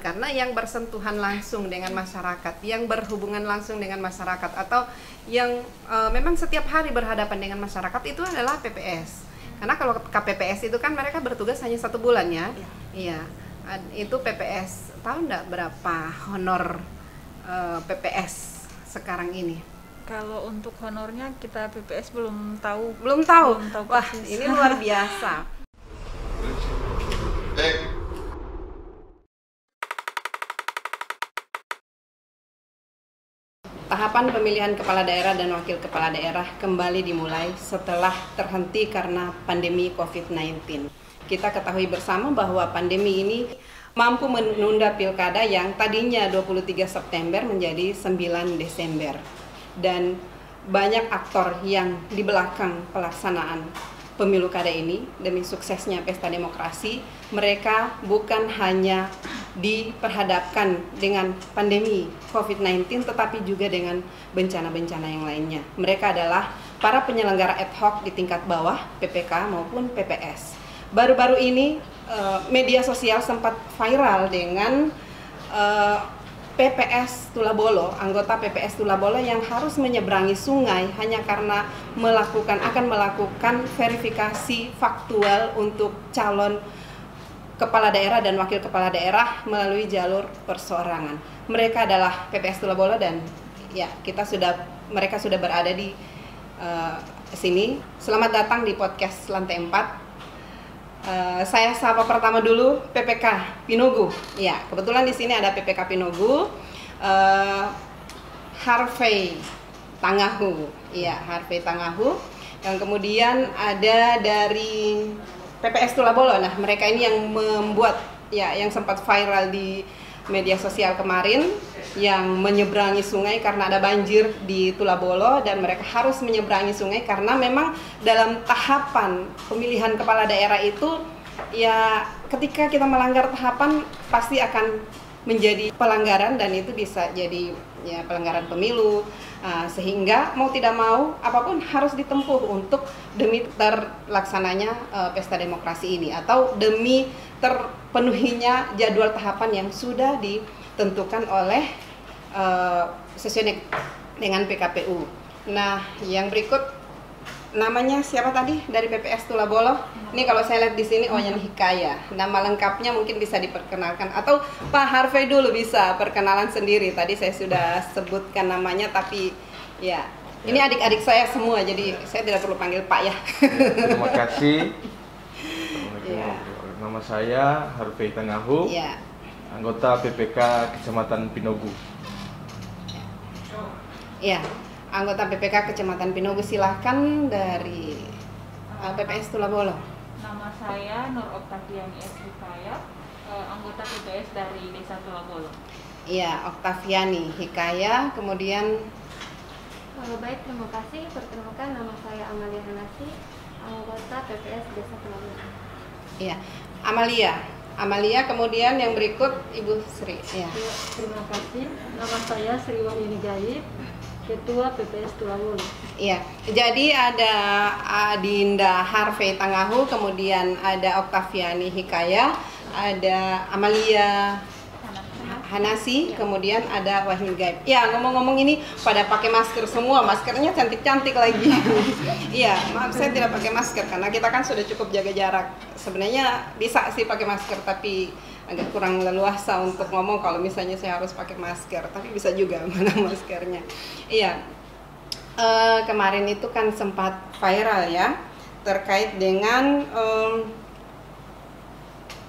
karena yang bersentuhan langsung dengan masyarakat, yang berhubungan langsung dengan masyarakat, atau yang memang setiap hari berhadapan dengan masyarakat itu adalah PPS. Karena kalau KPPS itu kan mereka bertugas hanya 1 bulan ya. Iya. Itu PPS. Tahu enggak berapa honor PPS sekarang ini? Kalau untuk honornya kita PPS belum tahu. Belum tahu. Wah, persis. ini luar biasa. Tahapan pemilihan kepala daerah dan wakil kepala daerah kembali dimulai setelah terhenti karena pandemi COVID-19. Kita ketahui bersama bahwa pandemi ini mampu menunda pilkada yang tadinya 23 September menjadi 9 Desember. Dan banyak aktor yang di belakang pelaksanaan pemilu kada ini demi suksesnya pesta demokrasi, mereka bukan hanya diperhadapkan dengan pandemi COVID-19 tetapi juga dengan bencana-bencana yang lainnya. Mereka adalah para penyelenggara ad hoc di tingkat bawah, PPK maupun PPS. Baru-baru ini media sosial sempat viral dengan PPS Tulabolo, anggota PPS Tulabolo yang harus menyeberangi sungai hanya karena akan melakukan verifikasi faktual untuk calon kepala daerah dan wakil kepala daerah melalui jalur perseorangan. Mereka adalah PPS Tulabolo dan ya mereka sudah berada di sini. Selamat datang di podcast Lantai 4. Saya sapa pertama dulu PPK Pinogu. Ya, kebetulan di sini ada PPK Pinogu, Harvey Tangahu. Iya, Harvey Tangahu. Yang kemudian ada dari PPS Tulabolo. Nah, mereka ini yang membuat yang sempat viral di media sosial kemarin, yang menyeberangi sungai karena ada banjir di Tulabolo dan mereka harus menyeberangi sungai karena memang dalam tahapan pemilihan kepala daerah itu ya ketika kita melanggar tahapan pasti akan menjadi pelanggaran dan itu bisa jadi ya pelanggaran pemilu, sehingga mau tidak mau apapun harus ditempuh untuk demi terlaksananya pesta demokrasi ini atau demi terpenuhinya jadwal tahapan yang sudah ditentukan oleh sesuai dengan PKPU. Nah, yang berikut namanya siapa tadi dari PPS Tulabolo? Ini kalau saya lihat di sini Oyan Hikaya. Nama lengkapnya mungkin bisa diperkenalkan atau Pak Harvey dulu bisa perkenalan sendiri. Tadi saya sudah sebutkan namanya tapi ya ini adik-adik saya semua jadi saya tidak perlu panggil Pak ya. Terima kasih. Nama saya Harvey Tangahu, anggota PPK Kecamatan Pinogu. Ya, anggota PPK Kecamatan Pinogu, silahkan dari PPS Tulabolo. Nama saya Nur Oktaviani Hikaya, anggota PPS dari Desa Tulabolo. Iya, Oktaviani Hikaya, kemudian baik, terima kasih. Perkenalkan, nama saya Amalia Hanasi, anggota PPS Desa Tulabolo. Iya, Amalia, kemudian yang berikut Ibu Sri. Ya. Terima kasih. Nama saya Sri Wahyuni Gaib, Ketua PPS Tulabolo. Iya, jadi ada Adinda Harvey Tangahu, kemudian ada Oktaviani Hikaya, ada Amalia Hanasi, kemudian ada Wahyuni Gaib. Ya, ngomong-ngomong ini pada pakai masker semua, maskernya cantik-cantik lagi. Iya, maaf saya tidak pakai masker karena kita kan sudah cukup jaga jarak. Sebenarnya bisa sih pakai masker tapi agak kurang leluasa untuk ngomong kalau misalnya saya harus pakai masker, tapi bisa juga mana maskernya. Iya, kemarin itu kan sempat viral ya terkait dengan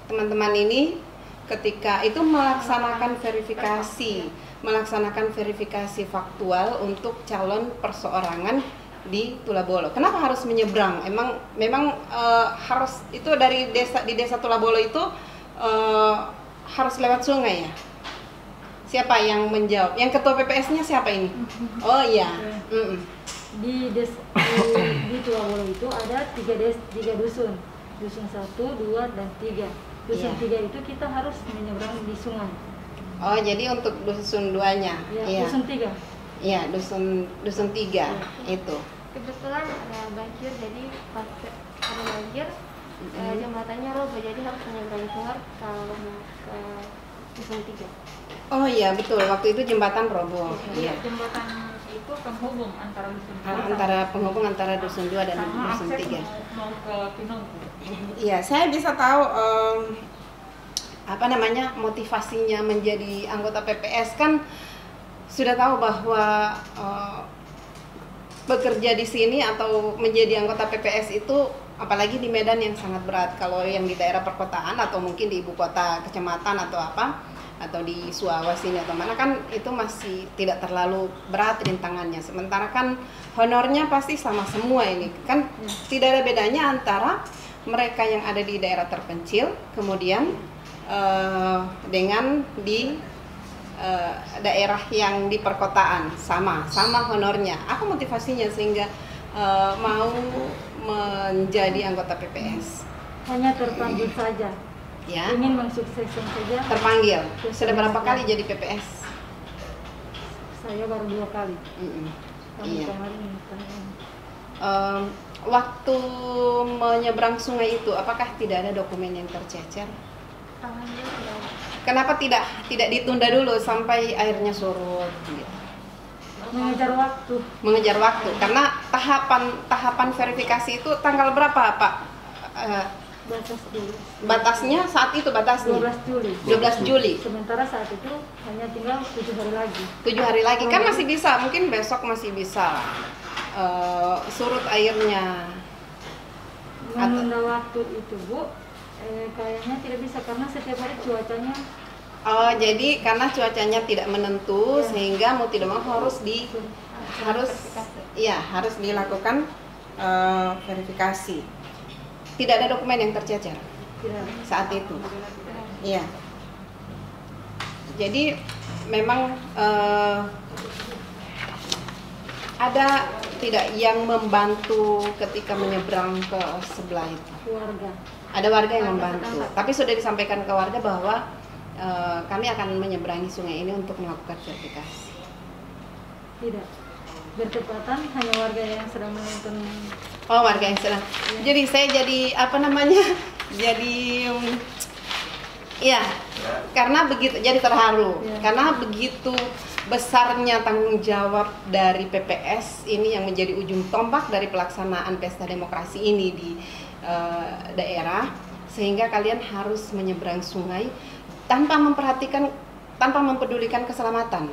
teman-teman ini ketika itu melaksanakan verifikasi faktual untuk calon perseorangan di Tulabolo. Kenapa harus menyeberang? Memang harus itu di desa Tulabolo itu harus lewat sungai ya? Siapa yang menjawab? Yang ketua PPS-nya siapa ini? Oh iya. Di Tulabolo itu ada tiga dusun. Dusun 1, 2, dan 3. Dusun 3 itu kita harus menyeberang di sungai. Oh, jadi untuk dusun 2-nya? Iya, dusun 3. Iya, dusun 3 itu. Kebetulan ada banjir, jadi pas ada banjir jembatannya roboh, jadi harus menyeberangi sungai kalau mau ke Dusun 3. Oh iya betul, waktu itu jembatan roboh. Iya, jembatan itu penghubung antara dusun 2 Penghubung antara dusun 2 dan sama dusun akses 3. mau ke Pinogu. Iya, saya bisa tahu apa namanya motivasinya menjadi anggota PPS, kan sudah tahu bahwa bekerja di sini atau menjadi anggota PPS itu apalagi di Medan yang sangat berat. Kalau yang di daerah perkotaan atau mungkin di ibu kota kecamatan atau apa, atau di Sulawesi atau mana, kan itu masih tidak terlalu berat rintangannya. Sementara kan honornya pasti sama semua ini. Kan tidak ada bedanya antara mereka yang ada di daerah terpencil kemudian dengan di daerah yang di perkotaan, sama honornya. Apa motivasinya sehingga mau menjadi anggota PPS? Hanya terpanggil saja. Ya, Ingin mensukseskan saja. terpanggil. Sudah berapa kali jadi PPS? Saya baru 2 kali. Tahun Iya. kemarin. Waktu menyeberang sungai itu, apakah tidak ada dokumen yang tercecer? Alhamdulillah tidak ada. Kenapa tidak ditunda dulu sampai airnya surut? Gitu. Mengejar waktu. Mengejar waktu, karena tahapan verifikasi itu tanggal berapa, Pak? Batas dulu. Batasnya saat itu 12 Juli. 12 Juli. Sementara saat itu hanya tinggal 7 hari lagi. 7 hari lagi kan masih bisa, mungkin besok masih bisa surut airnya. Menunda waktu itu, Bu, kayaknya tidak bisa karena setiap hari cuacanya Oh, jadi karena cuacanya tidak menentu sehingga mau tidak mau harus dilakukan verifikasi. Tidak ada dokumen yang tercecer tidak. saat itu. Iya. Jadi memang ada tidak yang membantu ketika menyeberang ke sebelah itu? Keluarga. Ada warga yang membantu, tapi sudah disampaikan ke warga bahwa kami akan menyeberangi sungai ini untuk melakukan verifikasi. Tidak. Bertepatan hanya warga yang sedang menonton. Oh, warga yang sedang. Jadi saya jadi apa namanya? Jadi ya, karena begitu jadi terharu. Karena begitu besarnya tanggung jawab dari PPS ini yang menjadi ujung tombak dari pelaksanaan pesta demokrasi ini di daerah, sehingga kalian harus menyeberang sungai tanpa mempedulikan keselamatan.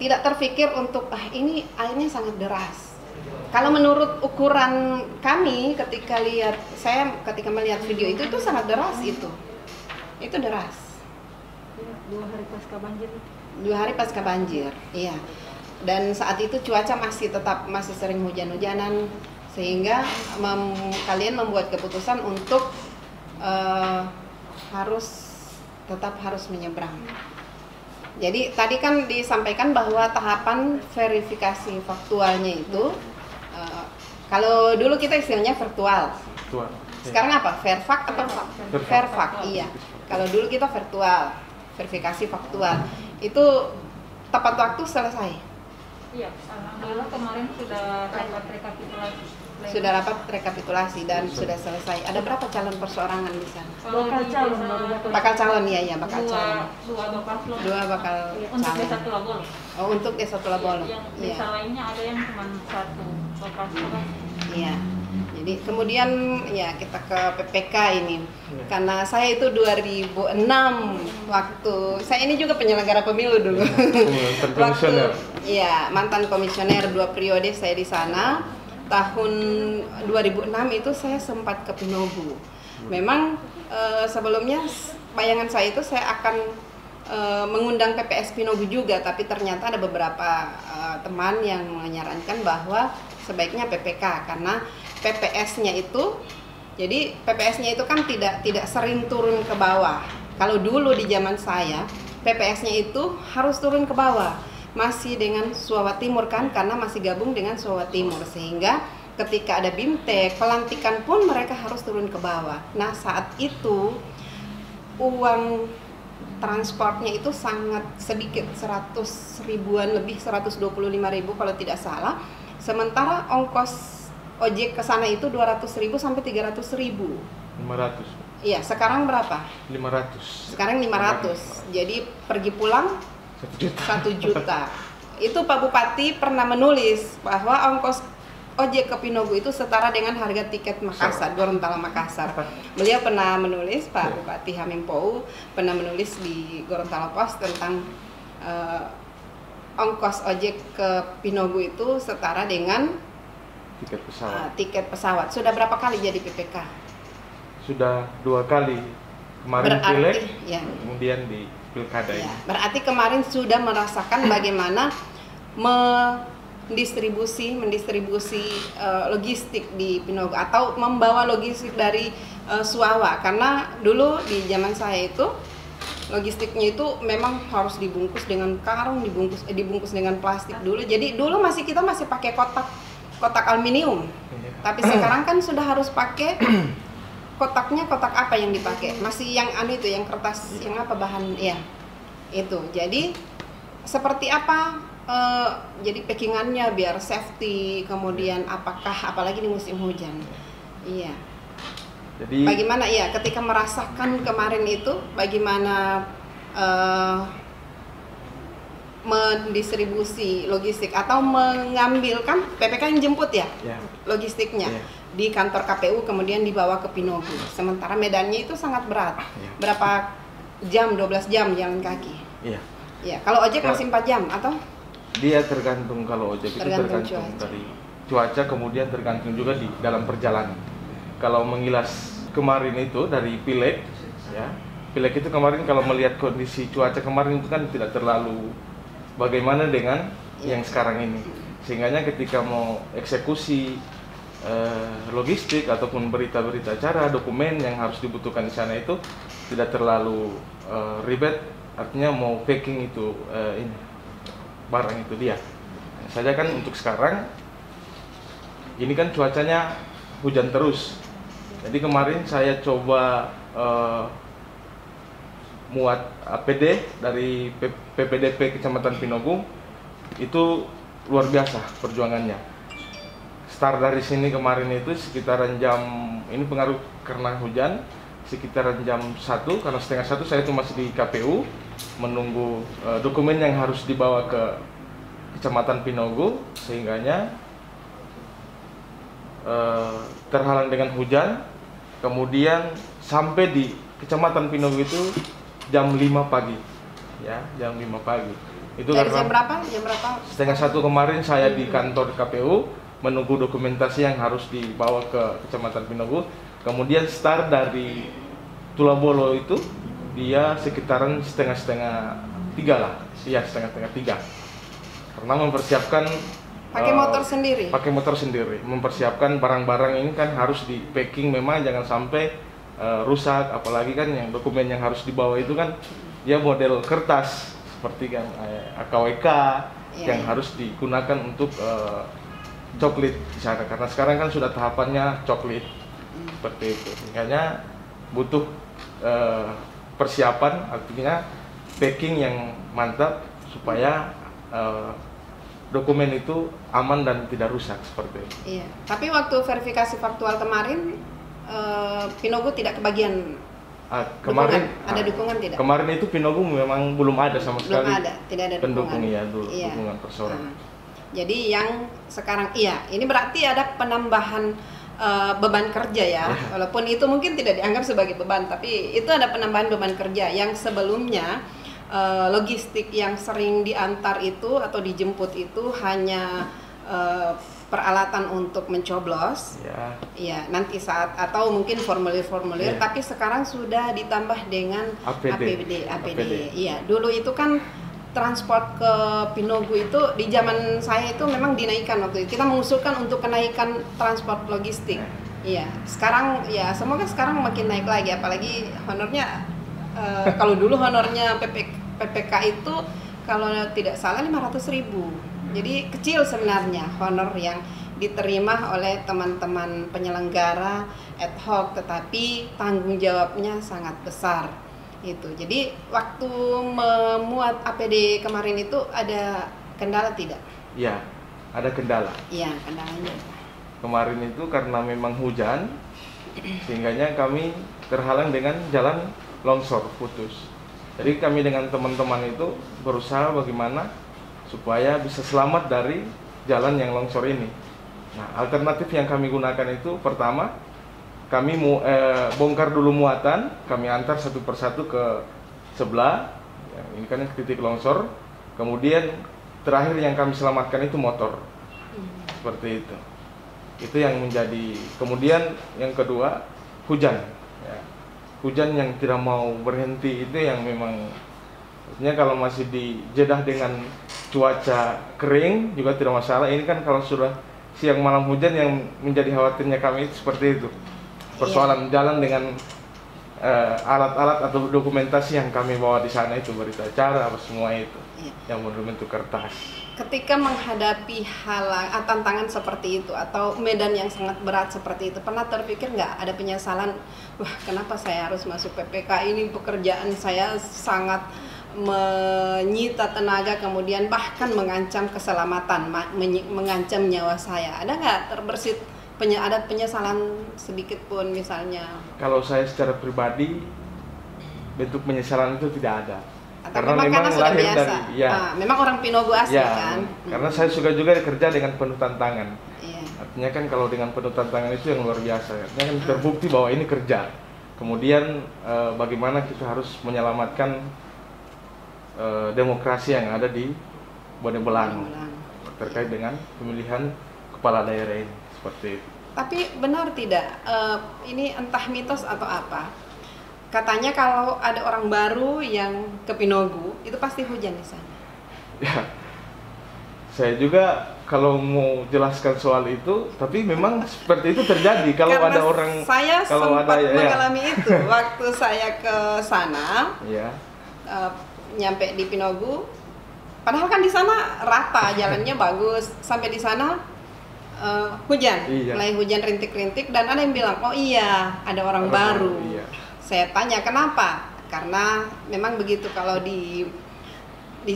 Tidak terfikir untuk ini airnya sangat deras. Kalau menurut ukuran kami ketika melihat video itu sangat deras itu deras. 2 hari pasca banjir. 2 hari pasca banjir, iya. Dan saat itu cuaca masih sering hujan-hujanan sehingga kalian membuat keputusan untuk tetap harus menyeberang. Jadi tadi kan disampaikan bahwa tahapan verifikasi faktualnya itu kalau dulu kita istilahnya virtual. Sekarang apa? Verfak atau verfak? Iya. Kalau dulu kita virtual, verifikasi faktual. Itu tepat waktu selesai. Iya, alhamdulillah kemarin sudah rapat rekapitulasi. Sudah rapat rekapitulasi dan sudah selesai. Ada berapa calon perseorangan di sana? Bakal calon baru Bakal calon ya, bakal calon. Dua bakal calon. 2 bakal Untuk calon. desa Tulabolo. Oh, untuk desa Tulabolo. Yang Iya. desa lainnya ada yang cuma 1 bakal calon. Iya. Jadi kemudian ya kita ke PPK ini. Karena saya itu 2006 waktu saya ini juga penyelenggara pemilu dulu. Komisioner. Iya, mantan komisioner 2 periode saya di sana. Tahun 2006 itu saya sempat ke Pinogu. Memang sebelumnya bayangan saya itu saya akan mengundang PPS Pinogu juga, tapi ternyata ada beberapa teman yang menyarankan bahwa sebaiknya PPK karena PPS-nya itu, jadi PPS-nya itu kan tidak sering turun ke bawah. Kalau dulu di zaman saya, PPS-nya itu harus turun ke bawah. Masih dengan Suawa Timur kan, karena masih gabung dengan Suawa Timur, sehingga ketika ada BIMTEK, pelantikan pun mereka harus turun ke bawah. Nah saat itu uang transportnya itu sangat sedikit, 100 ribuan lebih, 125.000 kalau tidak salah. Sementara ongkos ojek ke sana itu 200.000 sampai 300.000. 500. Iya, sekarang berapa? 500. Sekarang 500. Jadi pergi pulang 1 juta. Itu Pak Bupati pernah menulis bahwa ongkos ojek ke Pinogu itu setara dengan harga tiket Makassar, Gorontalo Makassar. Beliau pernah menulis, Pak Bupati Hamim Pou pernah menulis di Gorontalo Post tentang ongkos ojek ke Pinogu itu setara dengan tiket pesawat. Sudah berapa kali jadi PPK? Sudah 2 kali. Kemarin pileg, ya. kemudian di pilkada Ya, ini. berarti kemarin sudah merasakan bagaimana mendistribusi logistik di Pinogu atau membawa logistik dari Suawa, karena dulu di zaman saya itu logistiknya itu memang harus dibungkus dengan karung, dibungkus dengan plastik dulu. Jadi dulu kita masih pakai kotak aluminium. Tapi sekarang kan sudah harus pakai kotaknya, kotak apa yang dipakai? Masih yang itu, yang kertas, yang apa bahan ya. Itu. Jadi seperti apa jadi packingannya biar safety, kemudian apalagi di musim hujan. Iya. Jadi bagaimana ya ketika merasakan kemarin itu bagaimana mendistribusi logistik atau mengambil, kan PPK yang jemput ya, logistiknya di kantor KPU kemudian dibawa ke Pinogu, sementara medannya itu sangat berat. Berapa jam? 12 jam jalan kaki. Iya. Kalau ojek masih 4 jam atau? Dia tergantung, kalau ojek itu tergantung cuaca. dari cuaca, kemudian tergantung juga di dalam perjalanan. Kalau mengilas kemarin itu dari pileg, ya, pileg itu kemarin kalau melihat kondisi cuaca kemarin itu kan tidak terlalu bagaimana dengan yang sekarang ini, sehingganya ketika mau eksekusi logistik ataupun berita-berita acara, dokumen yang harus dibutuhkan di sana itu tidak terlalu ribet. Artinya mau packing itu barang itu dia. Saja kan untuk sekarang ini kan cuacanya hujan terus. Jadi kemarin saya coba muat APD dari PPDP Kecamatan Pinogu, itu luar biasa perjuangannya. Start dari sini kemarin itu sekitaran jam, ini pengaruh karena hujan, sekitaran jam 1, karena setengah 1 saya itu masih di KPU menunggu dokumen yang harus dibawa ke Kecamatan Pinogu, sehingganya terhalang dengan hujan. Kemudian sampai di Kecamatan Pinogu itu jam 5 pagi, ya, jam 5 pagi. Itu dari karena jam berapa? Jam berapa? setengah 1 kemarin saya di kantor KPU menunggu dokumentasi yang harus dibawa ke Kecamatan Pinogu. Kemudian start dari Tulabolo itu dia sekitaran setengah 3 lah, iya setengah 3. Karena mempersiapkan pakai motor sendiri. Pakai motor sendiri, mempersiapkan barang-barang ini kan harus di packing, memang jangan sampai rusak, apalagi kan yang dokumen yang harus dibawa itu kan dia model kertas seperti kan AKWK yang harus digunakan untuk coklit di sana, karena sekarang kan sudah tahapannya coklit seperti itu. Makanya butuh persiapan, artinya packing yang mantap supaya dokumen itu aman dan tidak rusak seperti itu. Iya. Tapi waktu verifikasi faktual kemarin Pinogu tidak kebagian. Kemarin dukungan. Ada dukungan tidak? Kemarin itu Pinogu memang belum ada sama sekali. Belum ada, tidak ada pendukung dukungan. Ya, dukungan perseorangan. Jadi yang sekarang ini berarti ada penambahan beban kerja ya. Walaupun itu mungkin tidak dianggap sebagai beban, tapi itu ada penambahan beban kerja yang sebelumnya logistik yang sering diantar itu atau dijemput itu hanya peralatan untuk mencoblos, ya nanti saat atau mungkin formulir-formulir, tapi sekarang sudah ditambah dengan APD. Iya, dulu itu kan transport ke Pinogu itu di zaman saya itu memang dinaikkan waktu itu. Kita mengusulkan untuk kenaikan transport logistik. Iya, sekarang ya semoga sekarang makin naik lagi, apalagi honornya kalau dulu honornya PPK itu kalau tidak salah 500.000. Jadi kecil sebenarnya honor yang diterima oleh teman-teman penyelenggara ad hoc, tetapi tanggung jawabnya sangat besar. Itu. Jadi waktu memuat APD kemarin itu ada kendala tidak? Iya, ada kendala. Iya, kendalanya. Kemarin itu karena memang hujan, sehingganya kami terhalang dengan jalan longsor putus. Jadi kami dengan teman-teman itu berusaha bagaimana supaya bisa selamat dari jalan yang longsor ini. Nah, alternatif yang kami gunakan itu pertama, kami bongkar dulu muatan, kami antar satu persatu ke sebelah. Ya, ini kan titik longsor. Kemudian terakhir yang kami selamatkan itu motor. Seperti itu. Itu yang menjadi. Kemudian yang kedua, hujan. Ya. Hujan yang tidak mau berhenti itu yang memang, artinya kalau masih dijedah dengan cuaca kering juga tidak masalah. Ini kan kalau sudah siang malam hujan, yang menjadi khawatirnya kami itu seperti itu. Persoalan jalan dengan alat-alat atau dokumentasi yang kami bawa di sana itu, berita acara apa semua itu yang berbentuk kertas. Ketika menghadapi tantangan seperti itu atau medan yang sangat berat seperti itu, pernah terpikir nggak ada penyesalan, wah kenapa saya harus masuk PPK ini, pekerjaan saya sangat menyita tenaga, kemudian bahkan mengancam keselamatan, mengancam nyawa saya. Ada nggak terbersit ada penyesalan sedikit pun misalnya? Kalau saya secara pribadi, bentuk penyesalan itu tidak ada. Atau karena sudah biasa. Memang orang Pinogu asli kan. Karena saya suka juga kerja dengan penuh tantangan. Artinya kan kalau dengan penuh tantangan itu yang luar biasa. Artinya kan terbukti bahwa ini kerja. Kemudian bagaimana kita harus menyelamatkan demokrasi yang ada di Bone Bolango terkait dengan pemilihan kepala daerah ini, seperti itu. Tapi benar tidak, ini entah mitos atau apa, katanya kalau ada orang baru yang ke Pinogu itu pasti hujan di sana. Ya, saya juga kalau mau jelaskan soal itu, tapi memang seperti itu terjadi. Kalau karena ada orang, saya kalau sempat ada, mengalami itu waktu saya ke sana, nyampe di Pinogu. Padahal kan di sana rata, jalannya bagus. Sampai di sana hujan, mulai hujan rintik-rintik, dan ada yang bilang, oh iya ada orang baru. Saya tanya kenapa? Karena memang begitu, kalau di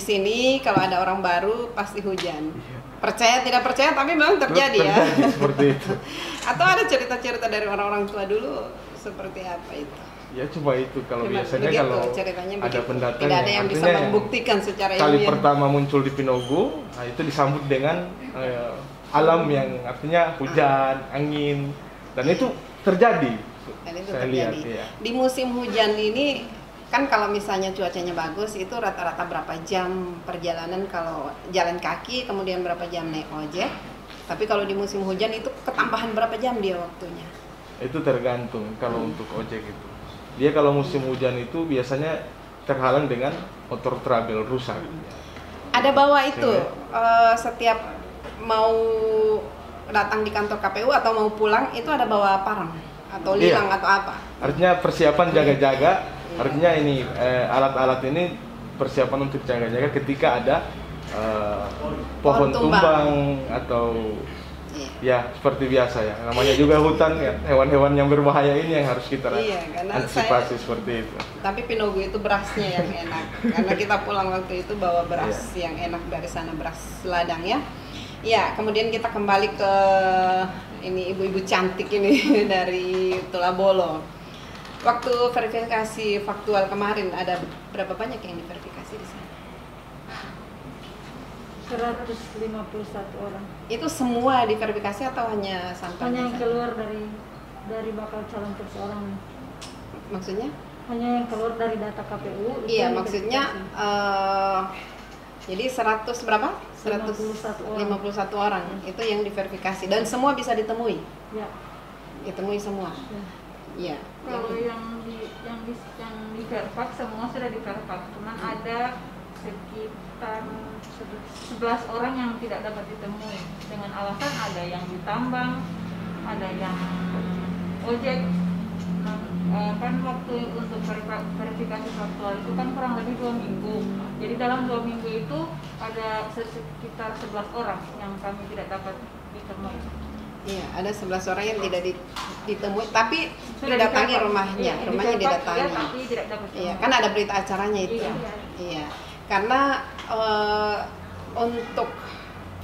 sini kalau ada orang baru pasti hujan. Percaya tidak percaya, tapi memang terjadi ya. Seperti itu. Atau ada cerita-cerita dari orang-orang tua dulu seperti apa itu? Ya cuma itu, kalau Cuma biasanya begitu, kalau ada pendatang tidak ada yang bisa membuktikan secara kali ilmiah. pertama muncul di Pinogu, nah itu disambut dengan alam yang artinya hujan, angin, dan itu terjadi. Dan itu saya terjadi. Lihat, Di musim hujan ini kan kalau misalnya cuacanya bagus itu rata-rata berapa jam perjalanan kalau jalan kaki, kemudian berapa jam naik ojek. Tapi kalau di musim hujan itu ketambahan berapa jam dia waktunya? Itu tergantung kalau untuk ojek itu. Dia kalau musim hujan itu biasanya terhalang dengan motor travel rusak. Ada bawa itu setiap mau datang di kantor KPU atau mau pulang itu ada bawa parang atau lilang atau apa? Artinya persiapan jaga-jaga. Artinya ini alat-alat ini persiapan untuk jaga-jaga ketika ada pohon tumbang atau ya seperti biasa ya. Namanya juga hutan ya, hewan-hewan yang berbahaya ini yang harus kita antisipasi seperti itu. Tapi Pinogu itu berasnya yang enak. Karena kita pulang waktu itu bawa beras yang enak dari sana, beras ladang ya. Ya, kemudian kita kembali ke ini ibu-ibu cantik ini dari Tulabolo. Waktu verifikasi faktual kemarin ada berapa banyak yang diverifikasi di sana? 151 orang. Itu semua diverifikasi atau hanya sampai? Hanya yang keluar dari bakal calon perseorangan. Maksudnya? Hanya yang keluar dari data KPU. Iya, maksudnya jadi 100 berapa? 151 orang itu yang diverifikasi dan semua bisa ditemui. Ya. Ditemui semua. Iya. Kalau yang di Verfak semua sudah di Verfak, cuman ada sekitar 11 orang yang tidak dapat ditemui dengan alasan ada yang ditambang, ada yang ojek. Kan waktu untuk verifikasi faktual itu kan kurang lebih 2 minggu. Jadi dalam 2 minggu itu ada sekitar 11 orang yang kami tidak dapat ditemui. Iya, ada 11 orang yang tidak ditemui, tapi didatangi rumahnya, rumahnya didatangi. Ya, tapi tidak dapat ditemui. Iya, kan ada berita acaranya itu. Iya. Karena untuk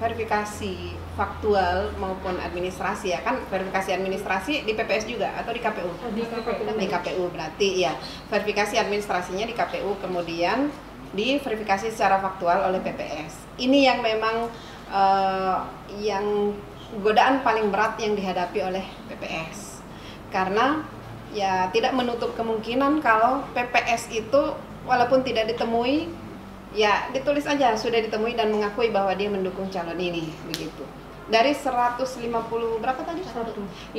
verifikasi faktual maupun administrasi ya kan, verifikasi administrasi di PPS juga atau di KPU? Di KPU. Di KPU berarti ya verifikasi administrasinya di KPU, kemudian diverifikasi secara faktual oleh PPS. Ini yang memang yang godaan paling berat yang dihadapi oleh PPS, karena ya tidak menutup kemungkinan kalau PPS itu walaupun tidak ditemui, ya ditulis aja sudah ditemui dan mengakui bahwa dia mendukung calon ini, begitu. Dari 150 berapa tadi? 51.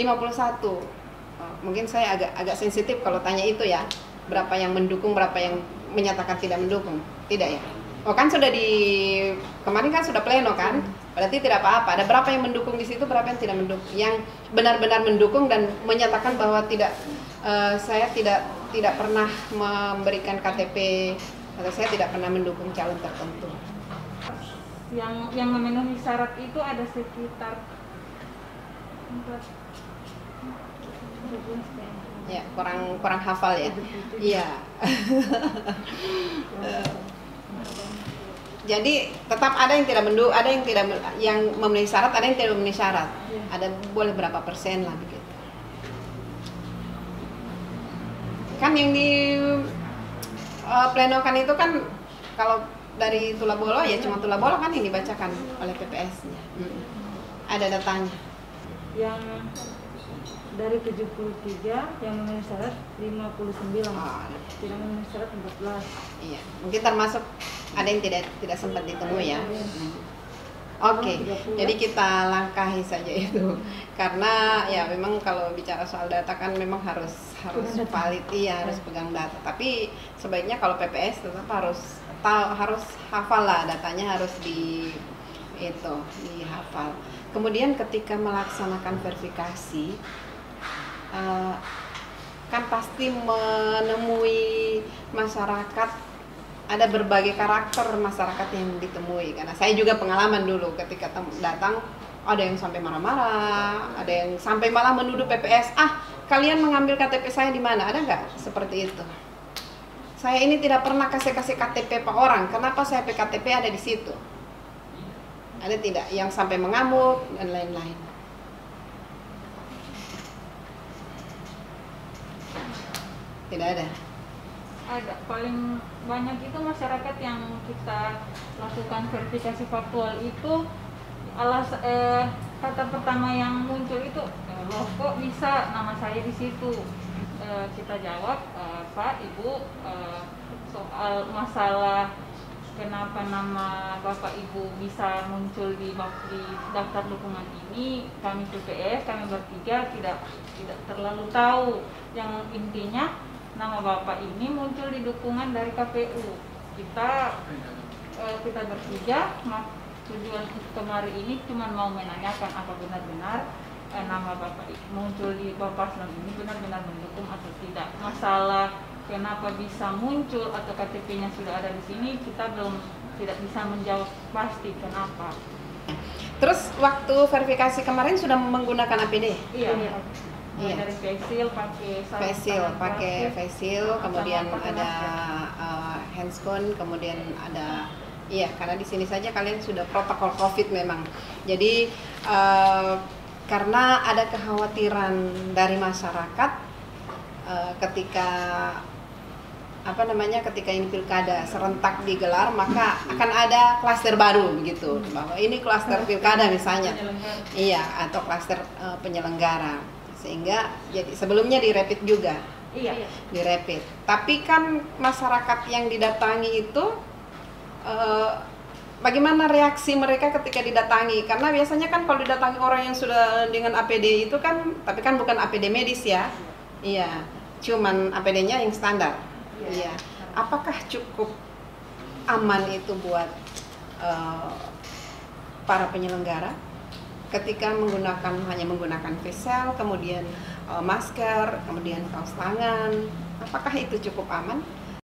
Mungkin saya agak sensitif kalau tanya itu ya. Berapa yang mendukung, berapa yang menyatakan tidak mendukung? Tidak ya? Oh kan sudah kemarin kan sudah pleno kan? Berarti tidak apa-apa. Ada berapa yang mendukung di situ, berapa yang tidak mendukung? Yang benar-benar mendukung dan menyatakan bahwa saya tidak pernah memberikan KTP atau saya tidak pernah mendukung calon tertentu. Yang memenuhi syarat itu ada sekitar 4. Ya, kurang hafal ya. Iya. Jadi tetap ada yang tidak mendukung, ada yang memenuhi syarat, ada yang tidak memenuhi syarat. Ada boleh berapa persen lah begitu. Kan yang di plenokan itu kan kalau dari Tula Bolo ya cuma Tula Bolo kan yang dibacakan oleh PPS-nya. Ada datanya. Yang dari 73 yang memenuhi syarat 59. Tidak memenuhi syarat 14. Iya, mungkin termasuk ada yang tidak sempat ditemui ya. Oke, jadi kita langkahi saja itu, karena ya memang kalau bicara soal data kan memang harus valid, iya harus pegang data. Tapi sebaiknya kalau PPS tetap harus hafal lah datanya, harus dihafal. Kemudian ketika melaksanakan verifikasi, kan pasti menemui masyarakat. Ada berbagai karakter masyarakat yang ditemui, karena saya juga pengalaman dulu ketika datang ada yang sampai marah-marah, ada yang sampai malah menuduh PPS, kalian mengambil KTP saya di mana? Ada nggak seperti itu? Saya ini tidak pernah kasih KTP Pak orang, kenapa saya KTP ada di situ? Ada tidak yang sampai mengamuk dan lain-lain? Tidak ada. Ada, paling banyak itu masyarakat yang kita lakukan verifikasi faktual itu kata pertama yang muncul itu, loh kok bisa nama saya di situ? Kita jawab, Pak, Ibu, soal masalah kenapa nama Bapak Ibu bisa muncul di daftar dukungan ini, kami PPS, kami bertiga tidak terlalu tahu. Yang intinya nama Bapak ini muncul di dukungan dari KPU. Kita bertiga, tujuan kemari ini cuma mau menanyakan apa benar-benar nama Bapak muncul di Bapak Paslon ini benar-benar mendukung atau tidak. Masalah kenapa bisa muncul atau KTP-nya sudah ada di sini, kita tidak bisa menjawab pasti kenapa. Terus waktu verifikasi kemarin sudah menggunakan APD? Iya. Dari face shield, kemudian ada handscone, kemudian ada karena di sini saja kalian sudah protokol COVID memang. Jadi karena ada kekhawatiran dari masyarakat ketika ketika ini pilkada serentak digelar, maka akan ada klaster baru begitu, bahwa ini klaster pilkada misalnya, atau klaster penyelenggara. Sehingga jadi sebelumnya di rapid juga, di rapid. Tapi kan masyarakat yang didatangi itu bagaimana reaksi mereka ketika didatangi? Karena biasanya kan kalau didatangi orang yang sudah dengan APD itu kan, tapi kan bukan APD medis ya, cuman APD-nya yang standar. Apakah cukup aman itu buat para penyelenggara? Ketika hanya menggunakan face shield, kemudian masker, kemudian kaos tangan, apakah itu cukup aman?